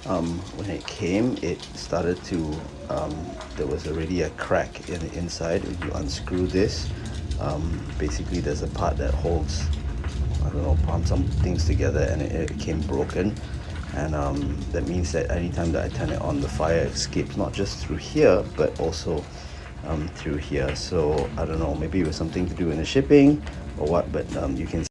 when it came, it started to, there was already a crack in the inside. If you unscrew this, basically there's a part that holds, I don't know, pump some things together, and it came broken. And that means that anytime that I turn it on, the fire escapes not just through here, but also through here. So I don't know, maybe it was something to do in the shipping or what, but you can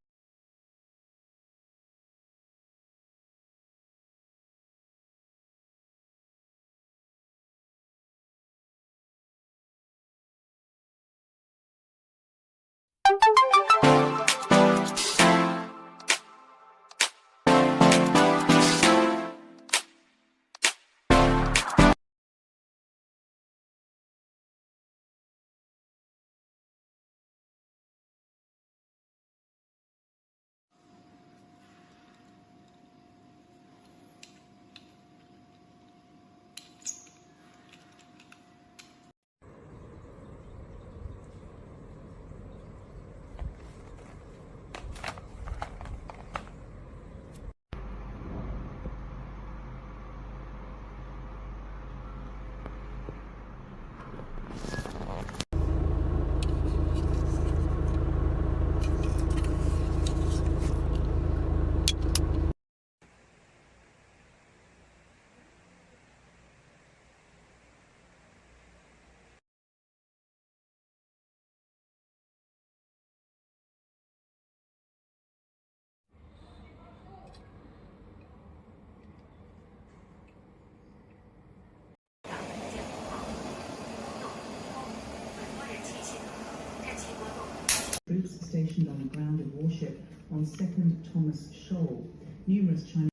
Troops stationed on the grounded warship on 2nd Thomas Shoal. Numerous Chinese